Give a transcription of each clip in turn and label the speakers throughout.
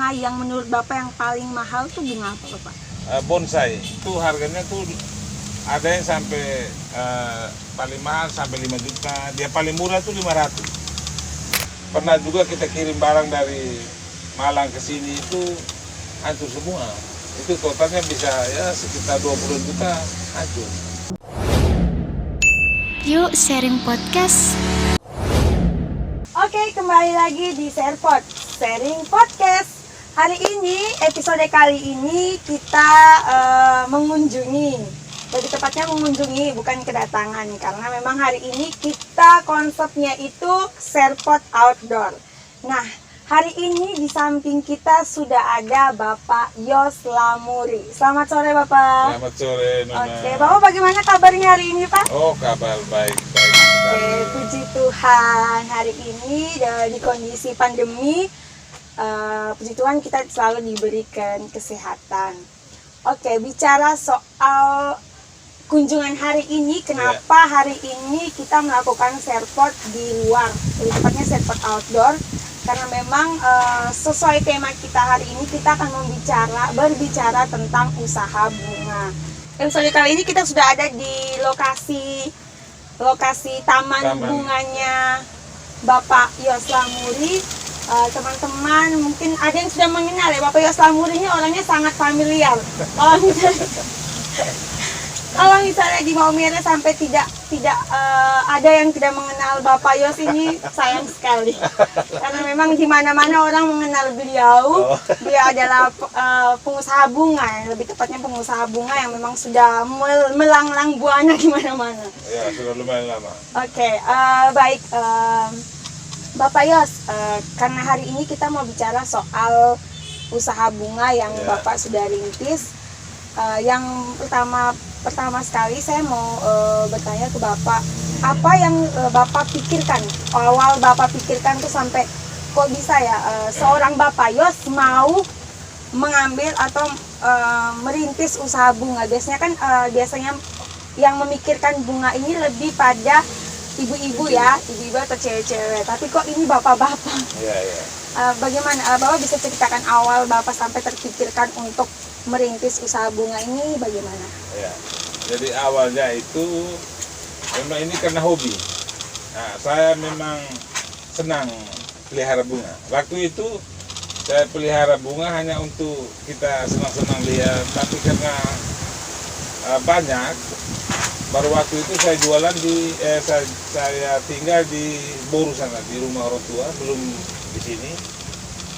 Speaker 1: bunga yang menurut Bapak yang paling mahal tuh bunga apa Bapak?
Speaker 2: Bonsai itu harganya tuh ada yang sampai paling mahal sampai 5 juta, dia paling murah tuh 500. Pernah juga kita kirim barang dari Malang ke sini itu hancur semua. Itu totalnya bisa ya sekitar 20 juta hancur.
Speaker 3: Yuk sharing podcast.
Speaker 1: Oke, kembali lagi di Sharepod, Sharing Podcast. Hari ini, episode kali ini kita mengunjungi, lebih tepatnya mengunjungi, bukan kedatangan. Karena memang hari ini kita konsepnya itu Sharepod Outdoor. Nah, hari ini di samping kita sudah ada Bapak Yos Lamuri. Selamat sore Bapak.
Speaker 2: Selamat sore Nona.
Speaker 1: Oke, Bapak bagaimana kabarnya hari ini Pak?
Speaker 2: Oh, kabar baik.
Speaker 1: Oke, puji Tuhan, hari ini di kondisi pandemi, puji Tuhan kita selalu diberikan kesehatan. Oke, bicara soal kunjungan hari ini, kenapa hari ini kita melakukan Sharepod di luar, lebih tepatnya Sharepod Outdoor, karena memang sesuai tema kita hari ini kita akan berbicara tentang usaha bunga. Episode kali ini kita sudah ada di lokasi taman bunganya Bapak Yos Lamuri. Teman-teman mungkin ada yang sudah mengenal ya, Bapak Yos Lamuri ini orangnya sangat familiar. Kalau misalnya di Maumere sampai tidak ada yang tidak mengenal Bapak Yos, ini sayang sekali. Karena memang di mana-mana orang mengenal beliau. Beliau adalah pengusaha bunga, lebih tepatnya pengusaha bunga yang memang sudah melanglang buana di mana-mana.
Speaker 2: Ya, sudah lumayan lama.
Speaker 1: Oke, baik. Bapak Yos, karena hari ini kita mau bicara soal usaha bunga yang Bapak sudah rintis. Yang pertama sekali saya mau bertanya ke Bapak, apa yang Bapak pikirkan, awal Bapak pikirkan tuh sampai kok bisa ya seorang Bapak Yos mau mengambil atau merintis usaha bunga. Biasanya kan yang memikirkan bunga ini lebih pada ibu-ibu ya, ibu-ibu atau cewek-cewek. Tapi kok ini bapak-bapak?
Speaker 2: Iya.
Speaker 1: Bagaimana Bapak bisa ceritakan awal Bapak sampai terpikirkan untuk merintis usaha bunga ini bagaimana?
Speaker 2: Ya. Jadi awalnya itu memang ini karena hobi. Nah, saya memang senang pelihara bunga. Waktu itu saya pelihara bunga hanya untuk kita senang-senang lihat, tapi karena banyak. Baru waktu itu saya jualan saya tinggal di Boru sana, di rumah orang tua, belum di sini.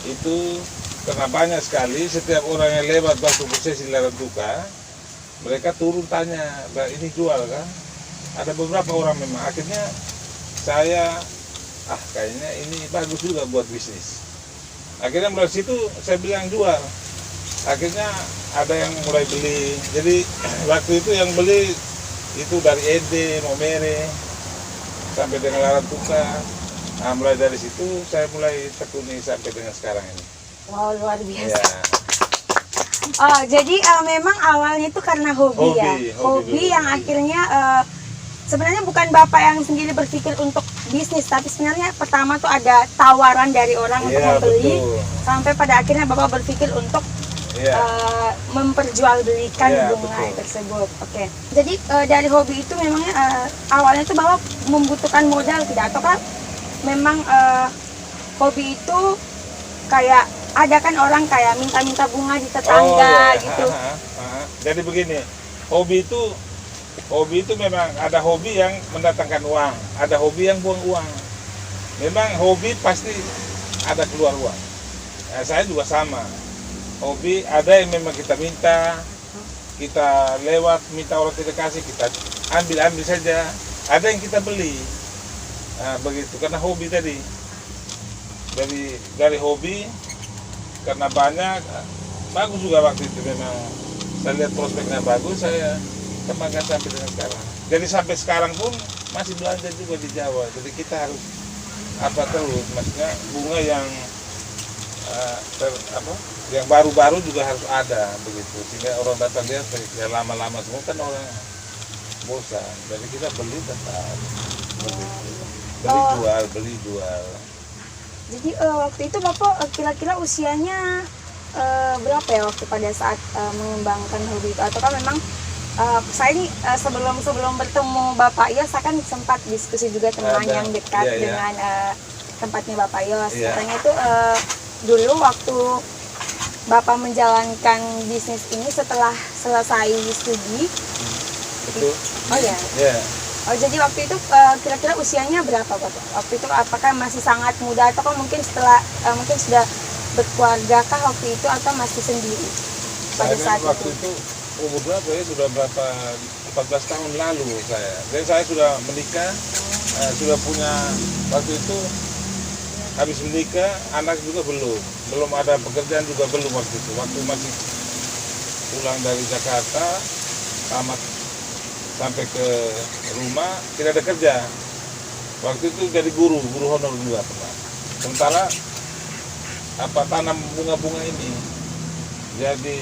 Speaker 2: Itu karena banyak sekali, setiap orang yang lewat waktu prosesi lara duka, mereka turun tanya, ini jual kan? Ada beberapa orang memang. Akhirnya saya, kayaknya ini bagus juga buat bisnis. Akhirnya mulai situ saya bilang jual. Akhirnya ada yang mulai beli. Jadi waktu itu yang beli itu dari Ede, Maumere, sampai dengan Laratuka. Nah, mulai dari situ saya mulai tekuni sampai dengan sekarang ini.
Speaker 1: Wow, luar biasa.
Speaker 2: Ya.
Speaker 1: Oh, jadi memang awalnya itu karena hobi ya. Hobi yang akhirnya sebenarnya bukan Bapak yang sendiri berpikir untuk bisnis, tapi sebenarnya pertama tuh ada tawaran dari orang untuk membeli, sampai pada akhirnya Bapak berpikir untuk memperjualbelikan bunga tersebut. Oke. Jadi dari hobi itu memangnya awalnya itu Bapak membutuhkan modal tidak, ataukah memang hobi itu kayak ada kan orang kayak minta-minta bunga di tetangga gitu.
Speaker 2: Jadi begini, hobi itu memang ada hobi yang mendatangkan uang, ada hobi yang buang uang. Memang hobi pasti ada keluar uang. Nah, saya juga sama. Hobi ada yang memang kita minta, kita lewat minta orang tidak kasih, kita ambil saja. Ada yang kita beli, nah, begitu karena hobi tadi. Dari hobi karena banyak, bagus juga waktu itu memang. Saya lihat prospeknya bagus, saya kembangkan sampai dengan sekarang. Jadi sampai sekarang pun masih belanja juga di Jawa. Jadi kita harus terus, maksudnya bunga yang yang baru-baru juga harus ada begitu, sehingga orang datang lihat yang lama-lama semua kan orang bosan. Jadi kita beli tetap begitu. Beli jual.
Speaker 1: Jadi waktu itu Bapak kira-kira usianya berapa ya waktu pada saat mengembangkan hobi itu? Atau kan memang saya ini sebelum bertemu Bapak Yos, saya kan sempat diskusi juga teman yang dekat dengan tempatnya Bapak Yos. Katanya itu dulu waktu Bapak menjalankan bisnis ini setelah selesai studi.
Speaker 2: Betul.
Speaker 1: Oh ya.
Speaker 2: Yeah.
Speaker 1: Oh, jadi waktu itu kira-kira usianya berapa Bapak? Waktu itu apakah masih sangat muda atau mungkin mungkin sudah berkeluarga kah waktu itu atau masih sendiri pada saat
Speaker 2: waktu itu umur berapa ya? Sudah berapa? 14 tahun lalu saya. Dan saya sudah menikah, sudah punya, waktu itu habis menikah, anak juga belum ada pekerjaan juga belum waktu itu. Waktu masih pulang dari Jakarta, tamat sampai ke rumah tidak ada kerja. Waktu itu jadi guru honor juga pernah. Sementara tanam bunga-bunga ini jadi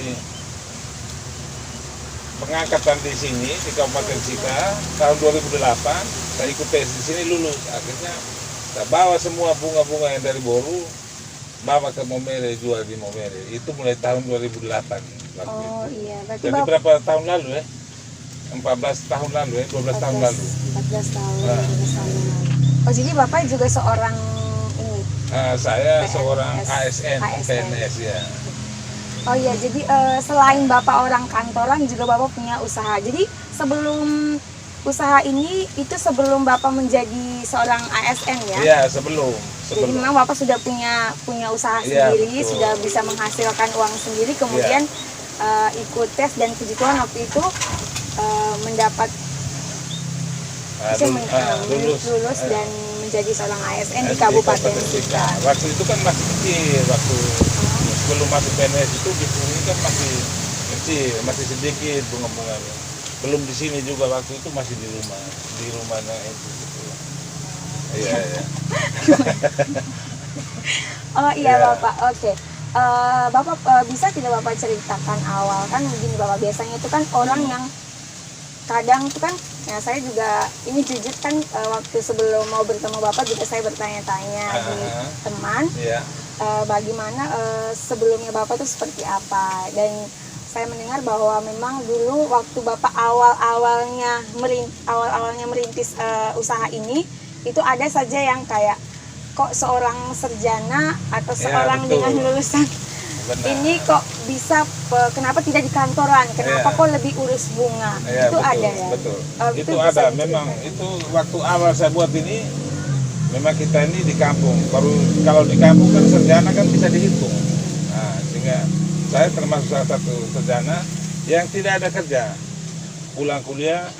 Speaker 2: pengangkatan di sini di Kabupaten Sika tahun 2008. Saya ikut tes di sini, lulus. Akhirnya saya bawa semua bunga-bunga yang dari Boru, bawa ke Momere, jual di Momere. Itu mulai tahun 2008 waktu itu.
Speaker 1: Iya, berarti
Speaker 2: jadi berapa tahun lalu ya? 14 tahun lalu ya, 12 tahun lalu.
Speaker 1: 14 tahun, 12 tahun lalu. Oh, jadi Bapak juga seorang ini?
Speaker 2: Saya seorang ASN, PNS ya.
Speaker 1: Oh iya, jadi selain Bapak orang kantoran juga Bapak punya usaha. Jadi sebelum usaha ini, itu sebelum Bapak menjadi seorang ASN ya?
Speaker 2: Iya, sebelum.
Speaker 1: Jadi memang Bapak sudah punya usaha sendiri,
Speaker 2: betul.
Speaker 1: sudah bisa menghasilkan uang sendiri, kemudian ikut tes dan puji Tuhan waktu itu mendapat lulus dan menjadi seorang ASN di Kabupaten Sika.
Speaker 2: Waktu itu kan masih kecil, waktu sebelum masuk PNS itu di sini kan masih kecil, masih sedikit bunga-bunganya. Belum di sini juga, waktu itu masih di rumahnya itu. Iya.
Speaker 1: Oh iya Bapak, oke. Bapak bisa tidak Bapak ceritakan awal, kan begini Bapak, biasanya itu kan orang yang kadang itu kan, ya saya juga ini jujur kan waktu sebelum mau bertemu Bapak juga saya bertanya-tanya di teman, bagaimana sebelumnya Bapak itu seperti apa, dan saya mendengar bahwa memang dulu waktu Bapak awalnya merintis usaha ini, itu ada saja yang kayak kok seorang sarjana atau seorang dengan lulusan ini kok bisa kenapa tidak di kantoran, kenapa kok lebih urus bunga, itu betul, ada ya?
Speaker 2: Betul, itu ada, memang itu waktu awal saya buat ini, memang kita ini di kampung, baru kalau di kampung kan sarjana kan bisa dihitung, nah, sehingga saya termasuk salah satu sarjana yang tidak ada kerja, pulang kuliah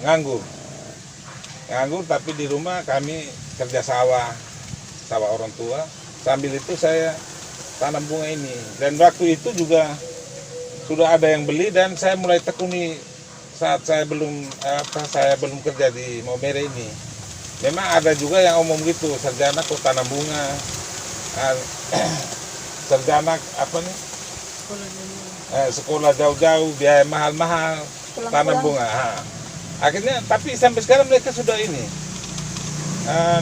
Speaker 2: nganggur tapi di rumah kami kerja sawah orang tua. Sambil itu saya tanam bunga ini, dan waktu itu juga sudah ada yang beli dan saya mulai tekuni saat saya belum kerja di Momere ini. Memang ada juga yang omong gitu, sarjana kok tanam bunga, sarjana apa nih? Sekolah jauh-jauh, biaya mahal-mahal, tanam bunga. Akhirnya, tapi sampai sekarang mereka sudah ini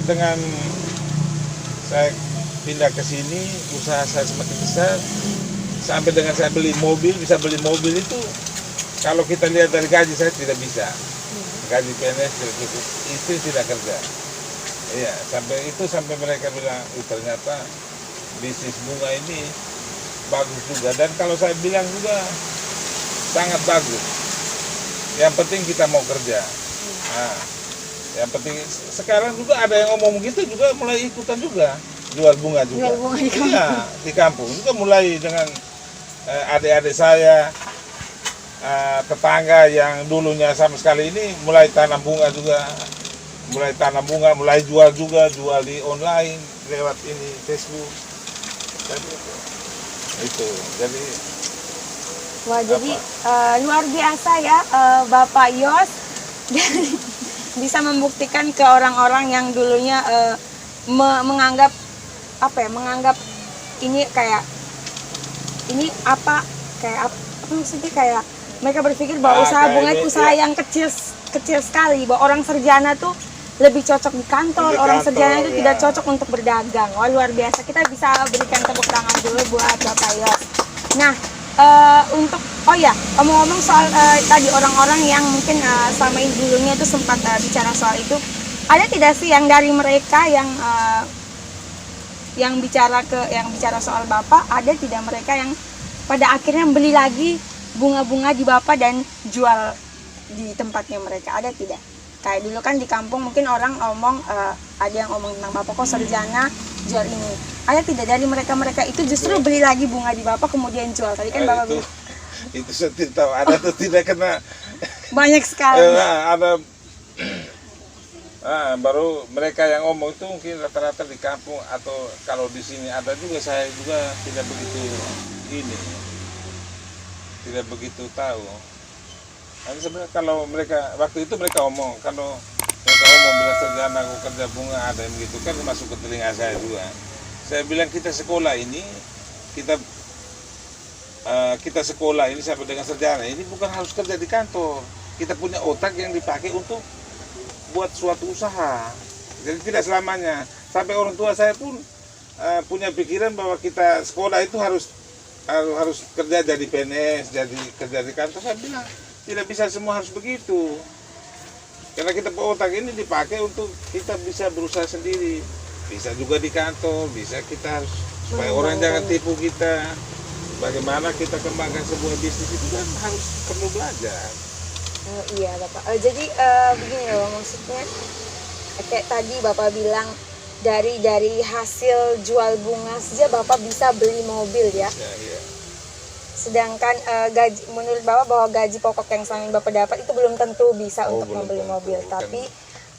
Speaker 2: dengan saya pindah ke sini, usaha saya semakin besar, sampai dengan saya bisa beli mobil itu, kalau kita lihat dari gaji saya tidak bisa, gaji PNS tidak cukup, istri tidak kerja, iya, sampai mereka bilang, ternyata bisnis bunga ini bagus juga, dan kalau saya bilang juga sangat bagus, yang penting kita mau kerja. Nah, yang penting sekarang juga ada yang ngomong gitu juga mulai ikutan juga. Jual bunga juga. Iya, di kampung juga mulai dengan adik-adik saya, tetangga yang dulunya sama sekali ini mulai tanam bunga juga, mulai jual juga, jual di online lewat ini Facebook. Itu jadi.
Speaker 1: Wah, jadi luar biasa ya Bapak Yos bisa membuktikan ke orang-orang yang dulunya menganggap ini kayak ini apa maksudnya, kayak mereka berpikir bahwa usaha bunga itu usaha yang kecil sekali, bahwa orang sarjana tuh lebih cocok di kantor,
Speaker 2: Di
Speaker 1: orang
Speaker 2: kantor,
Speaker 1: sarjana itu
Speaker 2: ya.
Speaker 1: tidak cocok untuk berdagang. Wah, luar biasa. Kita bisa berikan tepuk tangan dulu buat Bapak Yos. Nah, untuk ngomong-ngomong soal tadi orang-orang yang mungkin selama ini dulunya itu sempat bicara soal itu, ada tidak sih yang dari mereka yang bicara soal Bapak, ada tidak mereka yang pada akhirnya beli lagi bunga-bunga di Bapak dan jual di tempatnya mereka, ada tidak? Kayak dulu kan di kampung mungkin orang ngomong, ada yang ngomong tentang Bapak kok sarjana jual ini. Ada tidak dari mereka itu justru beli lagi bunga di Bapak kemudian jual? Tadi kan Bapak bilang
Speaker 2: itu saya tidak tahu ada atau tidak, karena
Speaker 1: banyak sekali.
Speaker 2: ada baru mereka yang ngomong itu mungkin rata-rata di kampung, atau kalau di sini ada juga, saya juga tidak begitu tahu. Tapi sebenarnya kalau waktu itu mereka ngomong, kalau mereka ngomong bilang sarjana aku kerja bunga, ada yang begitu kan masuk ke telinga saya juga. Saya bilang kita sekolah ini sampai dengan sarjana ini bukan harus kerja di kantor. Kita punya otak yang dipakai untuk buat suatu usaha. Jadi tidak selamanya. Sampai orang tua saya pun punya pikiran bahwa kita sekolah itu harus kerja jadi PNS, jadi kerja di kantor. Saya bilang tidak bisa semua harus begitu. Karena kita otak ini dipakai untuk kita bisa berusaha sendiri. Bisa juga di kantor, bisa kita harus supaya orang jangan tipu kita. Bagaimana kita kembangkan sebuah bisnis itu kan harus perlu belajar.
Speaker 1: Iya Bapak. Jadi begini loh, maksudnya kayak tadi Bapak bilang dari hasil jual bunga saja Bapak bisa beli mobil ya.
Speaker 2: Iya.
Speaker 1: Sedangkan menurut Bapak bahwa gaji pokok yang selama ini Bapak dapat itu belum tentu bisa untuk
Speaker 2: belum
Speaker 1: membeli
Speaker 2: tentu.
Speaker 1: mobil,
Speaker 2: Kan.
Speaker 1: tapi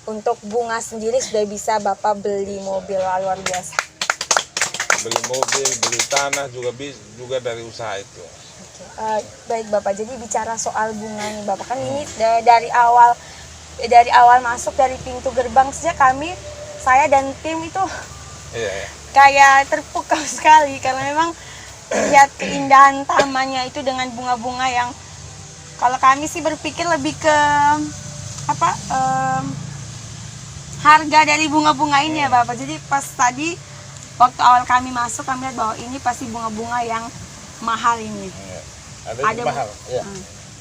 Speaker 1: untuk bunga sendiri sudah bisa Bapak beli mobil. Luar biasa.
Speaker 2: Beli mobil, beli tanah juga dari usaha itu.
Speaker 1: Baik Bapak, jadi bicara soal bunga nih Bapak, kan ini dari awal masuk dari pintu gerbang saja saya dan tim itu
Speaker 2: Iya.
Speaker 1: kayak terpukau sekali karena memang lihat keindahan tamannya itu dengan bunga-bunga yang kalau kami sih berpikir lebih ke harga dari bunga-bunga ini ya Bapak. Jadi pas tadi waktu awal kami masuk kami lihat bahwa ini pasti bunga-bunga yang mahal ini.
Speaker 2: Ada yang mahal. Ya.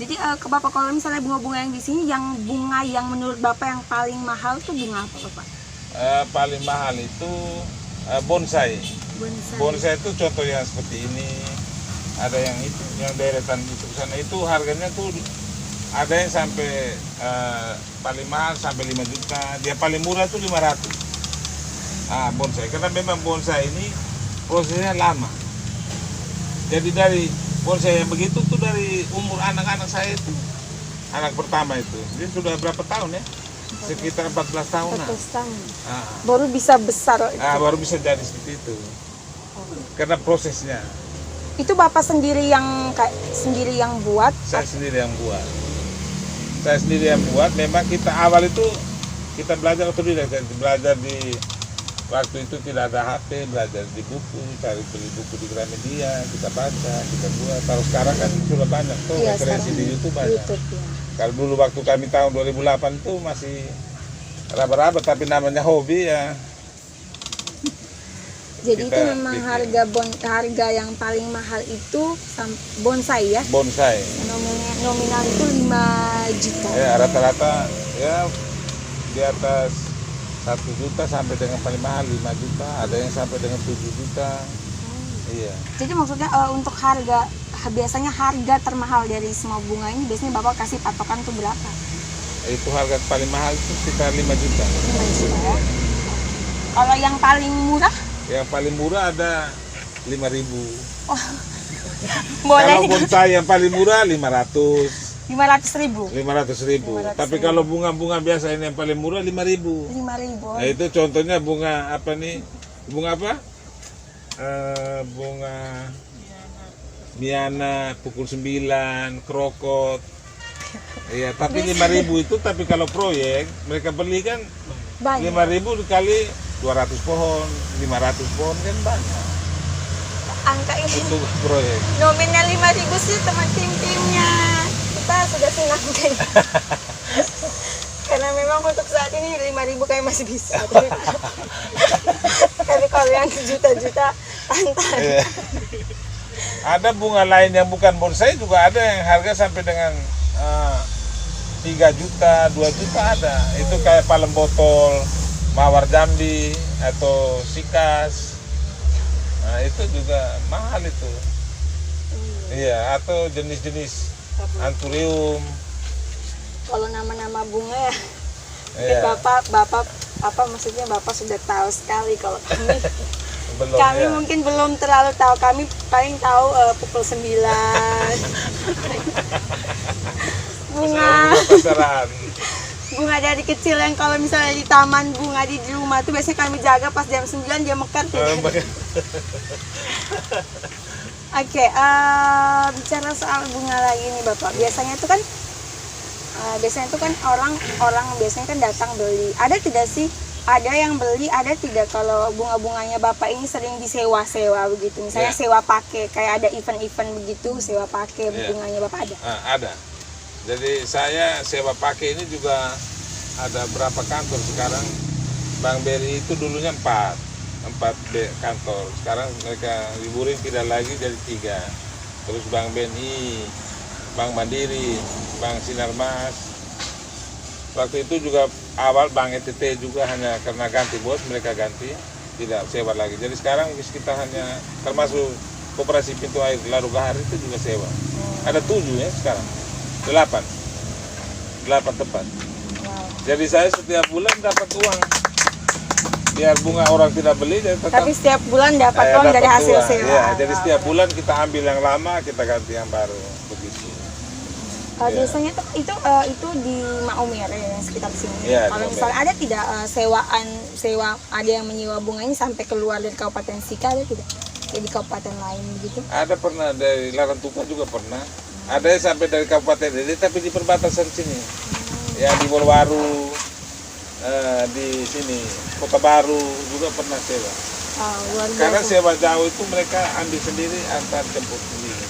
Speaker 1: Jadi ke Bapak, kalau misalnya bunga-bunga yang di sini, yang bunga yang menurut Bapak yang paling mahal tuh bunga apa Bapak?
Speaker 2: Paling mahal itu bonsai. Bonsai itu contoh yang seperti ini. Ada yang itu, yang deretan itu sana itu harganya tuh ada yang sampai paling mahal sampai 5 juta. Dia paling murah tuh 500. Bonsai. Karena memang bonsai ini prosesnya lama. Jadi dari bonsai yang begitu tuh dari umur anak-anak saya itu, anak pertama itu, dia sudah berapa tahun ya? Sekitar 14 tahun.
Speaker 1: 14 tahun. Baru bisa besar.
Speaker 2: Baru bisa jadi seperti itu. Karena prosesnya.
Speaker 1: Itu Bapak sendiri yang buat?
Speaker 2: Saya sendiri yang buat. Memang kita awal itu kita belajar otodidak, belajar di waktu itu tidak ada HP, belajar di buku, beli buku di Gramedia, kita baca, kita buat. Kalau sekarang kan sudah banyak tuh referensi di YouTube banyak. Kalau dulu waktu kami tahun 2008 itu masih raba-raba, tapi namanya hobi ya.
Speaker 1: Jadi itu memang harga yang paling mahal itu bonsai ya?
Speaker 2: Bonsai.
Speaker 1: Nominal itu 5 juta.
Speaker 2: Ya rata-rata ya di atas 1 juta sampai dengan paling mahal 5 juta, ada yang sampai dengan 7 juta. Iya. Jadi
Speaker 1: maksudnya untuk biasanya harga termahal dari semua bunga ini biasanya Bapak kasih patokan tuh berapa?
Speaker 2: Itu harga paling mahal itu sekitar 5 juta.
Speaker 1: 5 juta ya. Kalau yang paling murah?
Speaker 2: Yang paling murah ada 5.000.
Speaker 1: Oh. Boleh.
Speaker 2: Kalau bonsai yang paling murah 500.
Speaker 1: 500.000.
Speaker 2: 500.000. Tapi kalau bunga-bunga biasa ini yang paling murah 5.000.
Speaker 1: 5.000.
Speaker 2: Nah itu contohnya bunga apa nih? Bunga apa? Bunga Miana, pukul 9, krokot. Iya, tapi 5.000 itu, tapi kalau proyek mereka beli kan 5.000 dikali 200 pohon, 500 pohon kan banyak.
Speaker 1: Angka ini
Speaker 2: untuk proyek.
Speaker 1: Nominal 5.000 sih teman tim-timnya. Kita sudah senang. Karena memang memang untuk saat ini 5.000 kayak masih bisa. Tapi kalau yang juta-juta tantang.
Speaker 2: Iya. Ada bunga lain yang bukan bonsai juga ada yang harga sampai dengan 3 juta, 2 juta ada. Itu kayak palem botol, mawar jambi atau sikas. Nah, itu juga mahal itu. Iya, atau jenis-jenis anthurium.
Speaker 1: Kalau nama-nama bunga ya,
Speaker 2: Iya.
Speaker 1: bapak apa maksudnya bapak sudah tahu sekali. Kalau kami
Speaker 2: Belum,
Speaker 1: kami
Speaker 2: ya.
Speaker 1: mungkin belum terlalu tahu. Kami paling tahu pukul 9 bunga
Speaker 2: Pasaran.
Speaker 1: bunga dari kecil yang kalau misalnya di taman bunga di rumah tuh biasanya kami jaga pas jam 9 dia mekar tuh. Oke, bicara soal bunga lagi nih Bapak. Biasanya itu kan orang biasanya kan datang beli. Ada tidak sih? Ada yang beli, ada tidak kalau bunga-bunganya Bapak ini sering disewa-sewa begitu. Misalnya
Speaker 2: Ya.
Speaker 1: sewa pakai, kayak ada event-event begitu, sewa pakai
Speaker 2: Ya.
Speaker 1: bunganya Bapak ada.
Speaker 2: Ada. Jadi saya sewa pakai ini juga ada berapa kantor sekarang. Bang Beri itu dulunya 4 kantor. Sekarang mereka liburin tidak lagi jadi 3. Terus Bank BNI, Bank Mandiri, Bank Sinarmas. Waktu itu juga awal Bank ETT juga hanya karena ganti bos mereka ganti, tidak sewa lagi. Jadi sekarang kita hanya termasuk Koperasi Pintu Air Larugahar itu juga sewa. Ada 7 ya sekarang. 8 tempat.
Speaker 1: Wow.
Speaker 2: Jadi saya setiap bulan dapat uang. Biar bunga orang tidak beli, jadi tetap
Speaker 1: Tapi setiap bulan dapat
Speaker 2: saya
Speaker 1: uang dari
Speaker 2: dapat
Speaker 1: hasil
Speaker 2: uang.
Speaker 1: sewa.
Speaker 2: Ya, jadi setiap bulan kita ambil yang lama, kita ganti yang baru, begitu. Ya.
Speaker 1: Biasanya tuh itu di Maumere yang sekitar sini.
Speaker 2: Iya, di
Speaker 1: Kalau
Speaker 2: Maumere.
Speaker 1: misalnya ada tidak sewa ada yang menyewa bunga ini sampai keluar dari Kabupaten Sika, ada tidak? Jadi kabupaten lain begitu?
Speaker 2: Ada pernah dari Larantuka juga pernah. Ada yang sampai dari Kabupaten ini, tapi di perbatasan sini. Ya di Bolwaru, di sini Kota Baru juga pernah sewa.
Speaker 1: Luar biasa.
Speaker 2: Karena sewa jauh itu mereka ambil sendiri, antar jemput sendiri.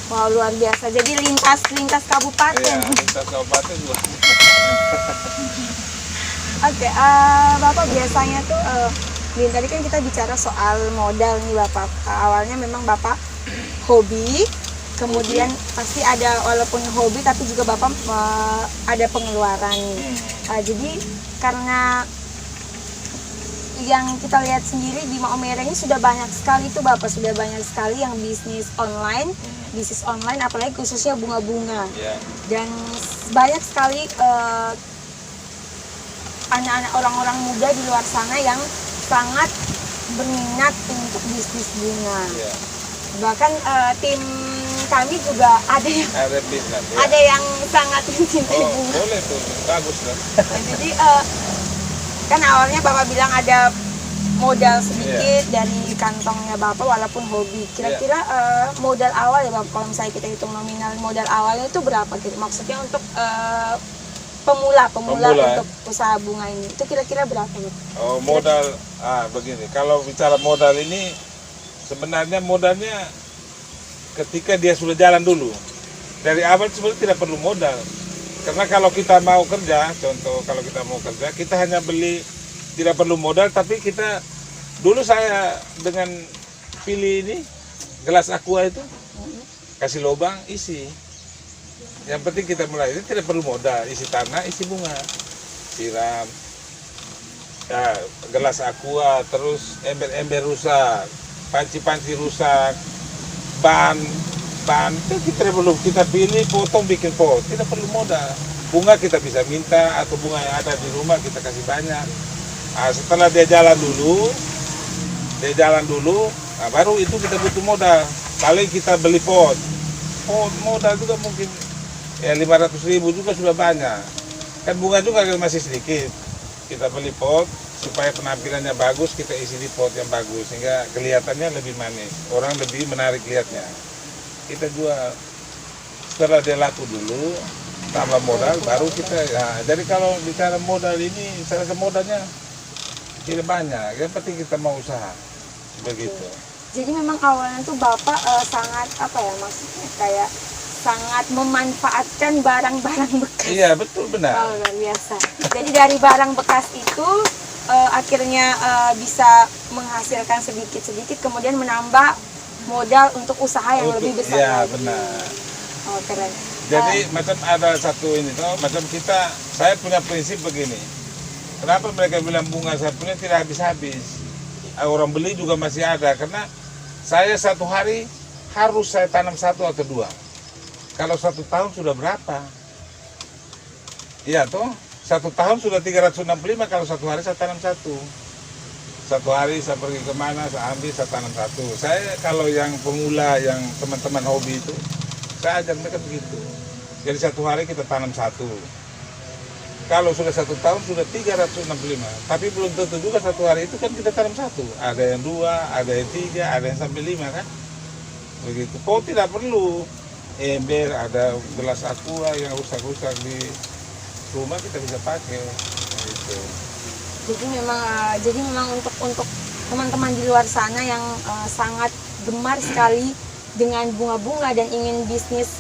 Speaker 1: Wow, luar biasa. Jadi lintas kabupaten.
Speaker 2: Iya, lintas kabupaten juga.
Speaker 1: Oke, Bapak biasanya tuh tadi kan kita bicara soal modal nih Bapak. Awalnya memang Bapak hobi, kemudian pasti ada walaupun hobi tapi juga Bapak ada pengeluaran. Jadi karena yang kita lihat sendiri di Maumere ini sudah banyak sekali tuh Bapak, sudah banyak sekali yang bisnis online, apalagi khususnya bunga-bunga.
Speaker 2: Ya.
Speaker 1: Dan banyak sekali anak-anak orang-orang muda di luar sana yang sangat berminat untuk bisnis bunga.
Speaker 2: Ya.
Speaker 1: Bahkan tim kami juga ada yang
Speaker 2: Ada bisnis. Ya.
Speaker 1: ada yang sangat mencintai
Speaker 2: Oh,
Speaker 1: bunga.
Speaker 2: boleh tuh, bagus lah.
Speaker 1: Nah, jadi kan awalnya Bapak bilang ada modal sedikit dari kantongnya Bapak walaupun hobi. Kira-kira modal awal ya Bapak, kalau misalnya kita hitung nominal modal awalnya itu berapa gitu? Maksudnya untuk pemula untuk usaha bunga ini itu kira-kira berapa Bapak?
Speaker 2: Oh, modal begini. Kalau bicara modal ini sebenarnya modalnya ketika dia sudah jalan dulu. Dari awal sebenarnya tidak perlu modal. Karena kalau kita mau kerja, contoh kalau kita mau kerja, kita hanya beli, tidak perlu modal, tapi kita dulu saya dengan pilih ini gelas aqua itu kasih lubang isi. Yang penting kita mulai, ini tidak perlu modal, isi tanah, isi bunga, siram, ya, gelas aqua, terus ember-ember rusak, panci-panci rusak, ban itu kita perlu kita pilih, potong, bikin pot, tidak perlu modal. Bunga kita bisa minta atau bunga yang ada di rumah kita kasih banyak. Setelah dia jalan dulu, baru itu kita butuh modal. Paling kita beli pot modal juga mungkin ya 500.000 juga sudah banyak. Kan bunga juga masih sedikit. Kita beli pot supaya penampilannya bagus, kita isi di pot yang bagus sehingga kelihatannya lebih manis, orang lebih menarik lihatnya. Kita jual. Setelah dia laku dulu, tambah modal, baru kita. Nah, jadi kalau bicara modal ini, saya rasa modalnya tidak banyak. Yang penting kita mau usaha, begitu.
Speaker 1: Jadi memang awalnya tuh Bapak sangat maksudnya kayak sangat memanfaatkan barang-barang bekas.
Speaker 2: Iya, betul, benar.
Speaker 1: Oh, luar biasa. Jadi dari barang bekas itu akhirnya bisa menghasilkan sedikit-sedikit, kemudian menambah modal untuk usaha yang lebih besar
Speaker 2: Iya,
Speaker 1: lagi.
Speaker 2: benar.
Speaker 1: Oh, keren.
Speaker 2: Jadi macam ada satu ini tuh, macam saya punya prinsip begini. Kenapa mereka bilang bunga saya punya tidak habis-habis? Orang beli juga masih ada, karena saya satu hari harus saya tanam 1 atau 2. Kalau 1 tahun sudah berapa? Iya toh, 1 tahun sudah 365, kalau 1 hari saya tanam 1. 1 hari saya pergi kemana, saya ambil, saya tanam 1. Saya kalau yang pemula, yang teman-teman hobi itu, saya ajar mereka begitu. Jadi 1 hari kita tanam 1. Kalau sudah 1 tahun sudah 365. Tapi belum tentu juga 1 hari itu kan kita tanam 1. Ada yang 2, ada yang 3, ada yang sampai 5 kan. Begitu. Kok tidak perlu ember, ada gelas aqua yang rusak-rusak di rumah kita bisa pakai. Gitu.
Speaker 1: Jadi memang untuk teman-teman di luar sana yang sangat gemar sekali dengan bunga-bunga dan ingin bisnis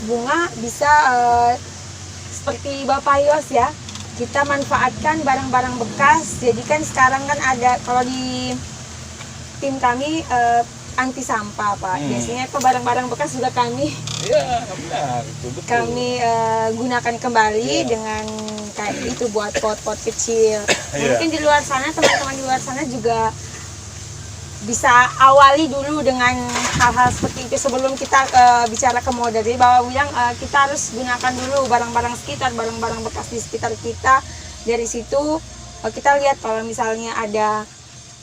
Speaker 1: bunga, bisa seperti Bapak Yos ya, kita manfaatkan barang-barang bekas. Jadi kan sekarang kan ada, kalau di tim kami anti sampah Pak. Biasanya itu barang-barang bekas juga kami
Speaker 2: benar, betul.
Speaker 1: Kami gunakan kembali dengan kayak itu buat pot-pot kecil. Mungkin di luar sana, teman-teman di luar sana juga bisa awali dulu dengan hal-hal seperti itu sebelum kita bicara ke modal. Jadi Bapak bilang kita harus gunakan dulu barang-barang sekitar, barang-barang bekas di sekitar kita. Dari situ kita lihat kalau misalnya ada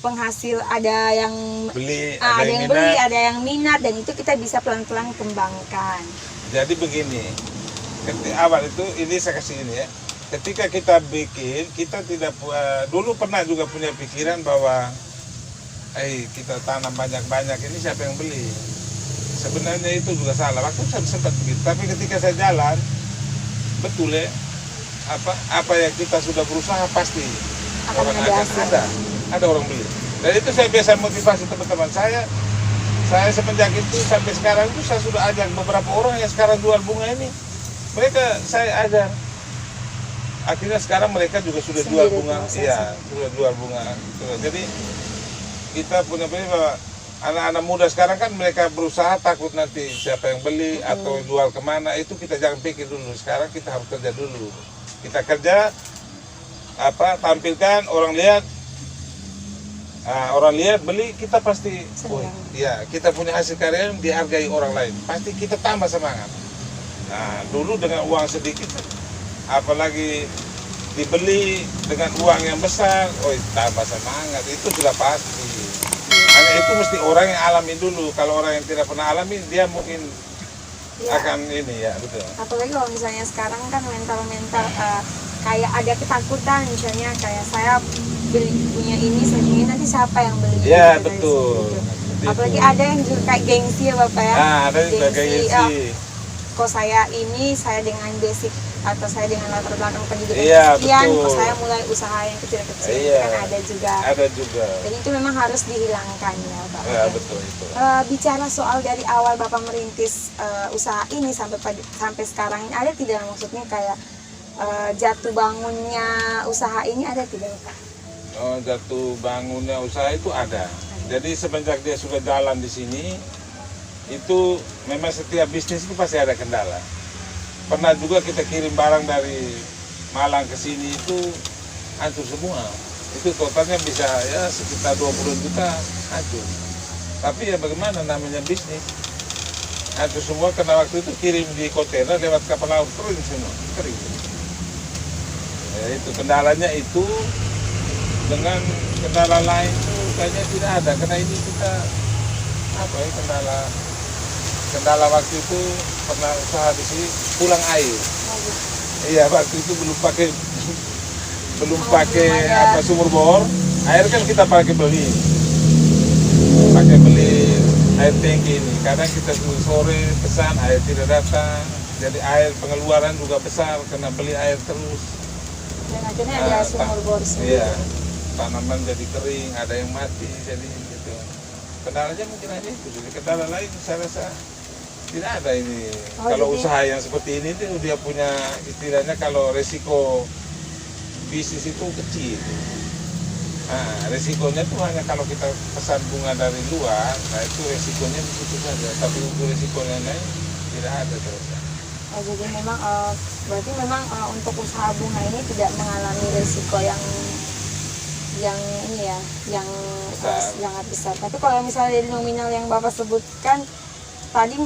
Speaker 1: penghasil, ada yang
Speaker 2: beli,
Speaker 1: ada yang beli, ada yang minat, dan itu kita bisa pelan-pelan kembangkan.
Speaker 2: Jadi begini, ketika awal itu ini saya kasih ini ya. Ketika kita bikin, kita tidak dulu pernah juga punya pikiran bahwa kita tanam banyak-banyak, ini siapa yang beli? Sebenarnya itu juga salah. Waktu saya sempat begitu, tapi ketika saya jalan, betul ya, apa yang kita sudah berusaha pasti orang ada orang beli. Dan itu saya biasa motivasi teman-teman saya semenjak itu sampai sekarang itu saya sudah ajak beberapa orang yang sekarang jual bunga ini, mereka saya ajar. Akhirnya sekarang mereka juga sudah jual bunga, sudah jual bunga. Jadi kita punya prinsip bahwa anak-anak muda sekarang kan mereka berusaha takut nanti siapa yang beli atau jual kemana, itu kita jangan pikir dulu. Sekarang kita harus kerja dulu. Kita kerja, tampilkan, orang lihat beli, kita pasti kita punya hasil karya yang dihargai orang lain, pasti kita tambah semangat. Nah, dulu dengan uang sedikit, apalagi dibeli dengan uang yang besar, tambah semangat, itu sudah pasti. Hanya itu mesti orang yang alamin dulu. Kalau orang yang tidak pernah alamin, dia mungkin akan ini ya, betul.
Speaker 1: Apalagi kalau misalnya sekarang kan mental kayak ada ketakutan, misalnya kayak saya beli punya ini, saya punya nanti siapa yang beli?
Speaker 2: Iya, betul.
Speaker 1: Apalagi ada yang juga kayak gengsi ya Bapak ya.
Speaker 2: Ada juga gengsi.
Speaker 1: Kok saya dengan basic atau saya dengan latar belakang pendidikan
Speaker 2: sekian,
Speaker 1: kok saya mulai usaha yang kecil-kecil, kan ada juga. Dan itu memang harus dihilangkan ya Pak.
Speaker 2: Iya, betul itu.
Speaker 1: Bicara soal dari awal Bapak merintis usaha ini sampai sekarang ini, ada tidak maksudnya kayak jatuh bangunnya usaha ini, ada tidak Pak?
Speaker 2: Jatuh bangunnya usaha itu ada. Jadi semenjak dia sudah jalan di sini, itu memang setiap bisnis itu pasti ada kendala. Pernah juga kita kirim barang dari Malang ke sini itu hancur semua. Itu totalnya bisa ya sekitar 20 juta hancur. Tapi ya bagaimana, namanya bisnis. Hancur semua karena waktu itu kirim di kontainer lewat kapal laut, kering semua, kering. Ya, itu kendalanya itu. Dengan kendala lain itu kayaknya tidak ada, karena ini kita kendala waktu itu pernah usaha di sini pulang air. Iya, waktu itu belum pakai sumur bor, air kan kita pakai beli air tangki ini. Kadang kita sore pesan air tidak datang, jadi air pengeluaran juga besar karena beli air terus.
Speaker 1: Dan akhirnya ada sumur bor sendiri.
Speaker 2: Iya, tanaman jadi kering, ada yang mati, jadi gitu. Kendalanya mungkin aja itu. Jadi kendala lain saya rasa tidak ada ini.
Speaker 1: Oh,
Speaker 2: Kalau
Speaker 1: jadi-
Speaker 2: usaha yang seperti ini tuh dia punya istilahnya kalau resiko bisnis itu kecil. Nah, resikonya tuh hanya kalau kita pesan bunga dari luar, nah itu resikonya di situ saja. Tapi untuk resikonya lain tidak ada terus.
Speaker 1: Oh, jadi memang berarti memang untuk usaha bunga ini tidak mengalami risiko yang ini ya, yang
Speaker 2: Besar.
Speaker 1: sangat besar. Tapi kalau misalnya dari nominal yang Bapak sebutkan tadi,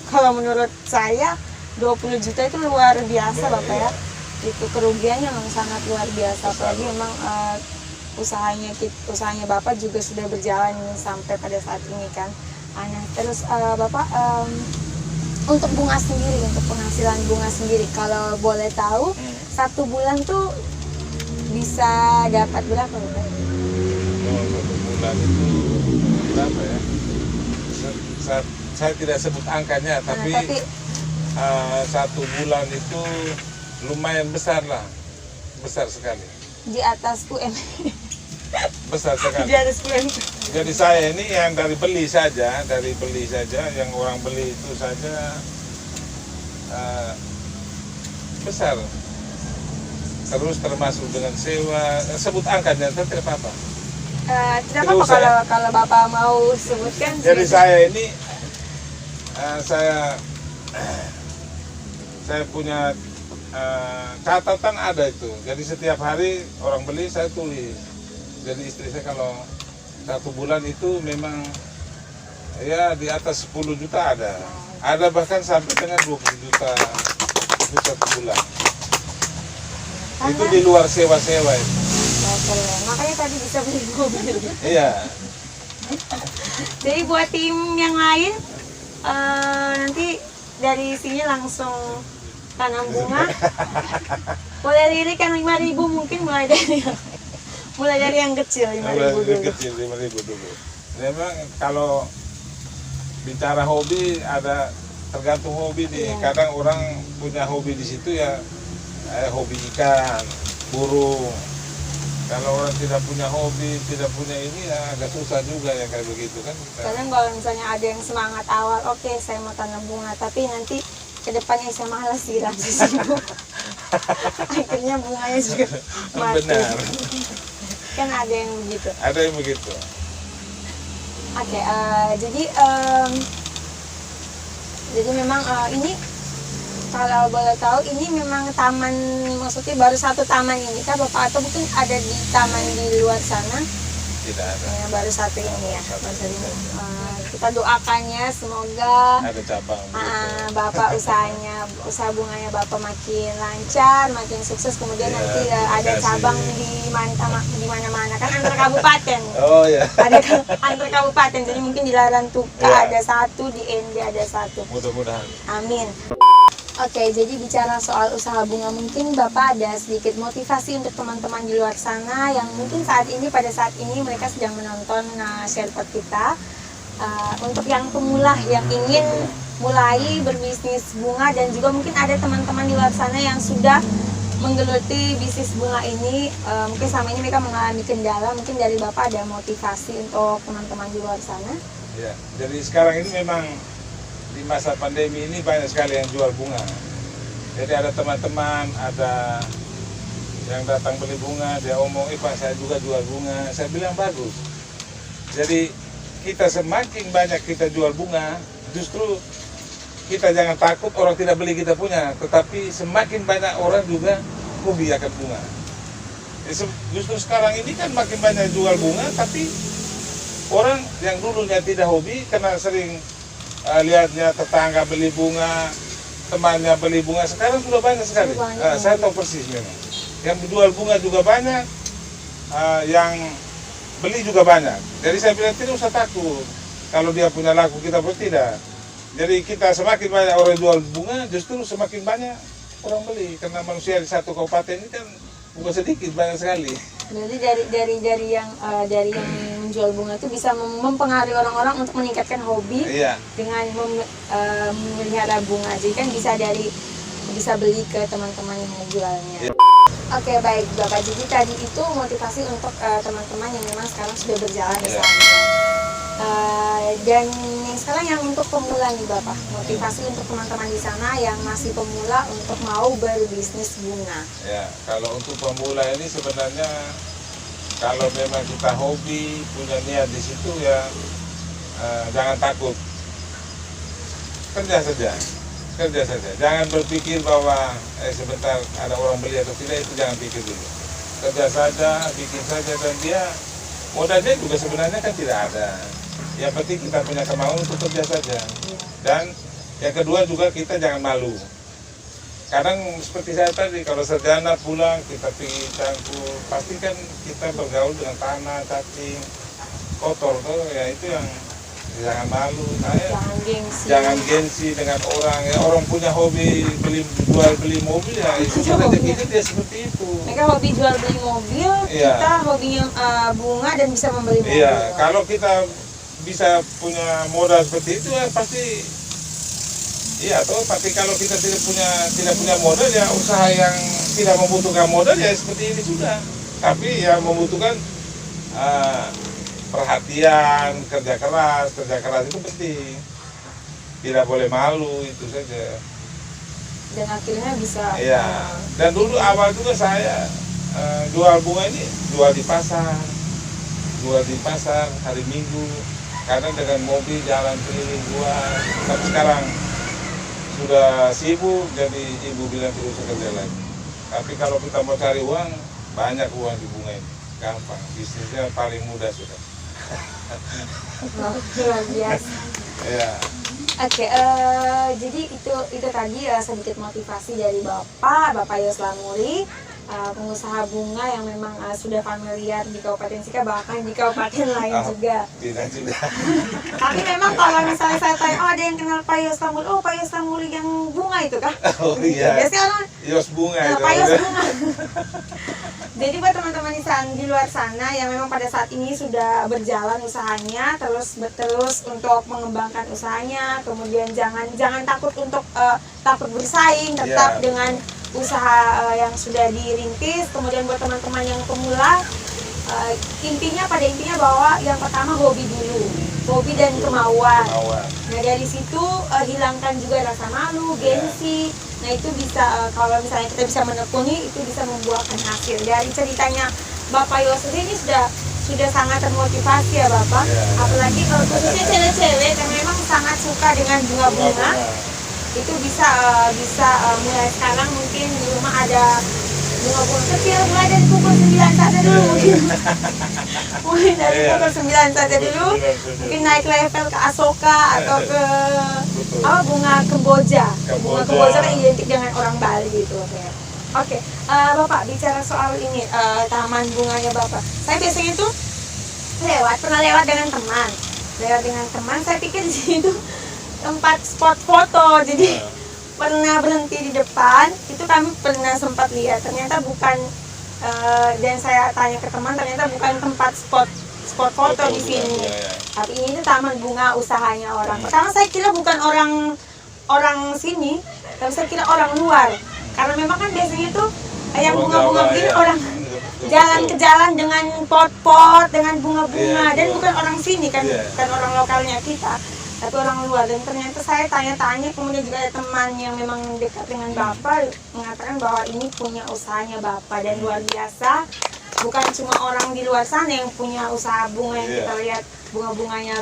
Speaker 1: kalau menurut saya 20 juta itu luar biasa
Speaker 2: Ya,
Speaker 1: Bapak ya.
Speaker 2: iya.
Speaker 1: Itu kerugiannya memang sangat luar biasa.
Speaker 2: Besar.
Speaker 1: Apalagi memang usahanya Bapak juga sudah berjalan sampai pada saat ini kan. Nah, terus Bapak untuk bunga sendiri, untuk penghasilan bunga sendiri, kalau boleh tahu, satu bulan tuh bisa dapat berapa Bapak?
Speaker 2: Oh, satu bulan itu berapa ya? Saya tidak sebut angkanya, tapi satu bulan itu lumayan besar lah, besar sekali,
Speaker 1: Di atas UM.
Speaker 2: besar sekali.
Speaker 1: Di atas UM.
Speaker 2: Jadi saya ini yang dari beli saja, yang orang beli itu saja besar. Terus termasuk dengan sewa, sebut angkanya tidak apa-apa.
Speaker 1: Tidak
Speaker 2: Tidak
Speaker 1: apa-apa
Speaker 2: usah,
Speaker 1: kalau Bapak mau sebutkan.
Speaker 2: Jadi
Speaker 1: silakan.
Speaker 2: saya ini saya punya catatan ada itu. Jadi setiap hari orang beli saya tulis. Jadi istri saya kalau satu bulan itu memang ya di atas 10 juta ada. Ada bahkan sampai dengan 20 juta itu satu bulan. Itu di luar sewa-sewa itu.
Speaker 1: Oke, makanya tadi bisa beli mobil.
Speaker 2: Iya.
Speaker 1: Jadi buat tim yang lain, nanti dari sini langsung tanam bunga. Boleh lirik yang 5.000 mungkin, mulai dari yang kecil 5.000
Speaker 2: Lebih
Speaker 1: dulu.
Speaker 2: kecil 5.000 dulu. Memang kalau bicara hobi ada tergantung hobi nih.
Speaker 1: Iya.
Speaker 2: Kadang orang punya hobi di situ ya hobi ikan, burung. Kalau orang tidak punya hobi, tidak punya ini ya agak susah juga ya kayak begitu kan.
Speaker 1: Kadang kalau misalnya ada yang semangat awal, oke saya mau tanam bunga, tapi nanti kedepannya saya malas siram sibuk. Akhirnya bunganya juga mati.
Speaker 2: Benar.
Speaker 1: Kan ada yang begitu.
Speaker 2: Ada yang begitu.
Speaker 1: Oke, jadi memang ini kalau boleh tahu ini memang taman, maksudnya baru satu taman ini kah Bapak, atau mungkin ada di taman di luar sana?
Speaker 2: Tidak ada.
Speaker 1: Ya, baru satu ini ya.
Speaker 2: Satu
Speaker 1: Baru satu ini.
Speaker 2: ini.
Speaker 1: Kita doakannya semoga
Speaker 2: Ada cabang. begitu.
Speaker 1: Bapak usaha bunganya Bapak makin lancar, makin sukses, kemudian
Speaker 2: Ya,
Speaker 1: nanti
Speaker 2: terima
Speaker 1: ada
Speaker 2: kasih.
Speaker 1: cabang di mana-mana kan antar kabupaten.
Speaker 2: Oh ya.
Speaker 1: Ada antar kabupaten, jadi mungkin di Larantuka
Speaker 2: Ya.
Speaker 1: ada satu, di ND ada satu.
Speaker 2: Mudah-mudahan.
Speaker 1: Amin. Oke, jadi bicara soal usaha bunga, mungkin Bapak ada sedikit motivasi untuk teman-teman di luar sana yang mungkin pada saat ini mereka sedang menonton Sharepot kita. Untuk yang pemula yang ingin mulai berbisnis bunga, dan juga mungkin ada teman-teman di luar sana yang sudah menggeluti bisnis bunga ini, mungkin selama ini mereka mengalami kendala, mungkin dari Bapak ada motivasi untuk teman-teman di luar sana?
Speaker 2: Ya, jadi sekarang ini memang di masa pandemi ini banyak sekali yang jual bunga. Jadi ada teman-teman, ada yang datang beli bunga, dia omong, Pak saya juga jual bunga. Saya bilang bagus. Jadi kita semakin banyak kita jual bunga, justru kita jangan takut orang tidak beli kita punya, tetapi semakin banyak orang juga hobi akan bunga. Jadi justru sekarang ini kan makin banyak jual bunga, tapi orang yang dulunya tidak hobi karena sering lihatnya tetangga beli bunga, temannya beli bunga, sekarang sudah banyak sekali.
Speaker 1: Banyak.
Speaker 2: Saya tahu persis memang. Yang jual bunga juga banyak, yang beli juga banyak. Jadi saya bilang tidak usah takut. Kalau dia punya laku kita pun tidak. Jadi kita semakin banyak orang jual bunga, justru semakin banyak orang beli. Karena manusia di satu kabupaten ini kan bukan sedikit, banyak sekali.
Speaker 1: Berarti dari yang menjual bunga itu bisa mempengaruhi orang-orang untuk meningkatkan hobi
Speaker 2: Iya.
Speaker 1: dengan memelihara bunga. Jadi kan bisa beli ke teman-teman yang menjualnya.
Speaker 2: Iya.
Speaker 1: Oke, baik Bapak. Jadi tadi itu motivasi untuk teman-teman yang memang sekarang sudah berjalan
Speaker 2: Iya.
Speaker 1: bersama. Dan yang sekarang yang untuk pemula nih Bapak, motivasi untuk teman-teman di sana yang masih pemula untuk mau berbisnis bunga.
Speaker 2: Ya, kalau untuk pemula ini sebenarnya kalau memang kita hobi, punya niat di situ ya jangan takut. Kerja saja. Jangan berpikir bahwa sebentar ada orang beli atau tidak, itu jangan pikir dulu. Kerja saja, bikin saja, dan dia modalnya juga sebenarnya kan tidak ada. Yang penting kita punya kemauan untuk kerja saja. Dan yang kedua juga kita jangan malu. Kadang seperti saya tadi, kalau sarjana pulang kita pergi cangkul, pasti kan kita bergaul dengan tanah, cacing, kotor tuh, ya itu yang jangan malu. Jangan gengsi dengan orang. Ya, orang punya hobi jual beli mobil, ya itu rezekinya dia seperti itu.
Speaker 1: Mereka hobi jual beli mobil, kita hobinya bunga dan bisa membeli mobil.
Speaker 2: Iya, kalau kita bisa punya modal seperti itu ya pasti. Iya, tapi kalau kita tidak punya modal, ya usaha yang tidak membutuhkan modal ya seperti ini sudah. Tapi ya membutuhkan perhatian, kerja keras itu penting. Tidak boleh malu, itu saja.
Speaker 1: Dan akhirnya bisa.
Speaker 2: Iya. Dan dulu awal juga saya jual bunga ini jual di pasar hari Minggu. Karena dengan mobil jalan keliling jual. Tapi sekarang sudah sibuk, jadi ibu bilang tidak usah kerja lagi. Tapi kalau kita mau cari uang, banyak uang di bunga ini. Gampang, bisnisnya paling mudah sudah.
Speaker 1: Luar biasa.
Speaker 2: Ya.
Speaker 1: Oke, jadi itu tadi sedikit motivasi dari Bapak Yos Lamuri, pengusaha bunga yang memang sudah familiar di Kabupaten Sika, bahkan di kabupaten lain juga.
Speaker 2: Tidak juga.
Speaker 1: Tapi memang kalau misalnya saya tanya, ada yang kenal Pak Yos Lamuri, Pak Yos Lamuri yang bunga itu kah?
Speaker 2: Oh iya.
Speaker 1: Biasanya orang
Speaker 2: Yos bunga itu.
Speaker 1: Pak Yos bunga. Jadi buat teman-teman di luar sana yang memang pada saat ini sudah berjalan usahanya, terus untuk mengembangkan usahanya, kemudian jangan takut untuk takut bersaing, tetap dengan usaha yang sudah dirintis. Kemudian buat teman-teman yang pemula, pada intinya bahwa yang pertama hobi dulu, hobi dan kemauan. Nah dari situ hilangkan juga rasa malu, gengsi. Nah itu bisa kalau misalnya kita bisa menekuni, itu bisa membuahkan hasil. Dari ceritanya Bapak Yos ini sudah sangat termotivasi ya Bapak. Apalagi khususnya cewek-cewek yang memang sangat suka dengan bunga-bunga, itu bisa mulai sekarang mungkin di rumah ada bunga-bunga kecil, mulai dari pukul 9 saja dulu mungkin dari pukul 9 saja dulu, mungkin naik level ke Asoka atau ke bunga kemboja. Bunga kemboja kan identik dengan orang Bali gitu. Oke, Bapak bicara soal ini taman bunganya Bapak. Saya biasanya tuh pernah lewat dengan teman. Saya pikir di sini tuh tempat spot foto, jadi pernah berhenti di depan. Itu kami pernah sempat lihat, ternyata bukan. Dan saya tanya ke teman, ternyata bukan tempat spot foto di sini. Tapi ini taman bunga usahanya orang. Pertama saya kira bukan orang sini, tapi saya kira orang luar. Karena memang kan biasanya tuh yang bunga-bunga begini orang jalan ke jalan dengan pot-pot, dengan bunga-bunga, dan bukan orang sini kan, bukan orang lokalnya kita, tapi orang luar. Dan ternyata saya tanya-tanya, kemudian juga ada teman yang memang dekat dengan Bapak mengatakan bahwa ini punya usahanya Bapak, dan luar biasa. Bukan cuma orang di luar sana yang punya usaha bunga yang kita lihat bunga-bunganya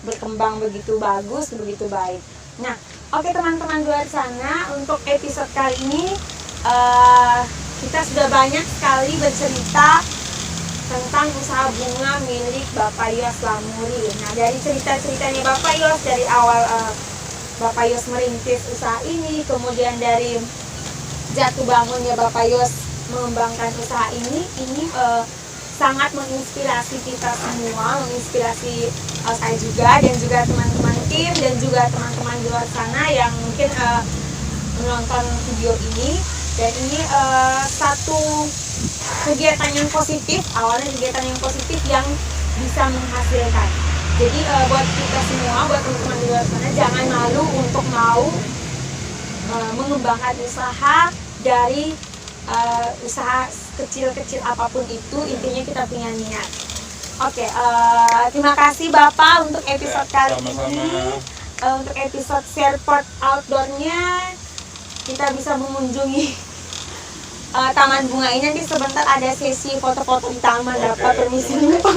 Speaker 1: berkembang begitu bagus, begitu baik. Nah, oke teman-teman di luar sana, untuk episode kali ini kita sudah banyak sekali bercerita tentang usaha bunga milik Bapak Yos Lamuri. Nah, dari cerita-ceritanya Bapak Yos dari awal Bapak Yos merintis usaha ini, kemudian dari jatuh bangunnya Bapak Yos mengembangkan usaha ini sangat menginspirasi kita semua, menginspirasi saya juga dan juga teman-teman tim dan juga teman-teman di luar sana yang mungkin menonton video ini. Dan ini satu kegiatan yang positif, awalnya kegiatan yang positif yang bisa menghasilkan. Jadi buat kita semua, buat teman-teman di luar sana, jangan malu untuk mau mengembangkan usaha dari usaha kecil-kecil apapun itu, intinya kita punya niat. Oke, terima kasih Bapak untuk episode
Speaker 2: Ya,
Speaker 1: kali
Speaker 2: sama-sama.
Speaker 1: ini. Untuk episode Sherport Outdoor-nya kita bisa mengunjungi taman bunga ini. Nanti sebentar ada sesi foto-foto di taman.
Speaker 2: Oke.
Speaker 1: Bapak permisi dulu Pak.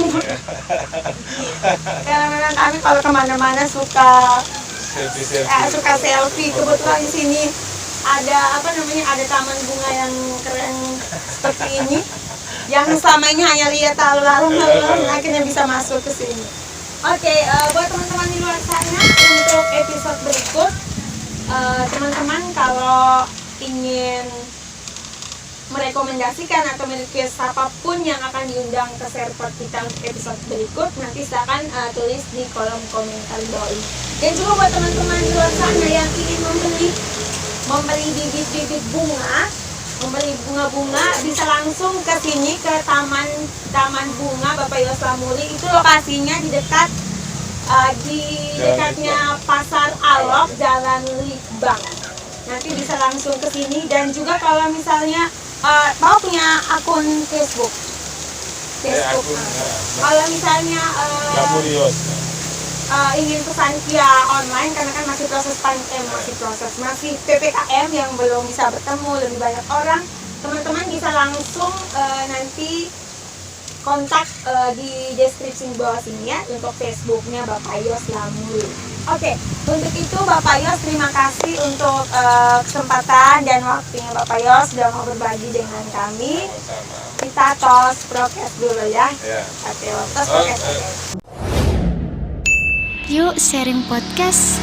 Speaker 1: Karena memang kami kalau kemana-mana suka selfie. Kebetulan di sini ada ada taman bunga yang keren seperti ini. Yang selama ini hanya lihat lalu akhirnya bisa masuk ke sini. Oke, buat teman-teman di luar sana, untuk episode berikut, teman-teman kalau ingin merekomendasikan atau merequest apapun yang akan diundang ke Sherport kita untuk episode berikut, nanti silakan tulis di kolom komentar di bawah ini. Dan juga buat teman-teman di luar sana yang ingin membeli bibit-bibit bunga, membeli bunga-bunga, bisa langsung ke sini ke Taman Bunga Bapak Yos Lamuli. Itu lokasinya di dekat di dekatnya Pasar Alok, Jalan Libang. Nanti bisa langsung ke sini. Dan juga kalau misalnya mau punya akun Facebook. Kalau misalnya ingin pesan via online, karena kan masih masih PPKM yang belum bisa bertemu lebih banyak orang, teman-teman bisa langsung nanti kontak di deskripsi bawah sini ya untuk Facebooknya Bapak Yos Lamuli. Oke, untuk itu Bapak Yos terima kasih untuk kesempatan dan waktunya Bapak Yos sudah mau berbagi dengan kami. Kita tos prokes dulu ya. Oke, tos prokes.
Speaker 3: Yuk sharing podcast.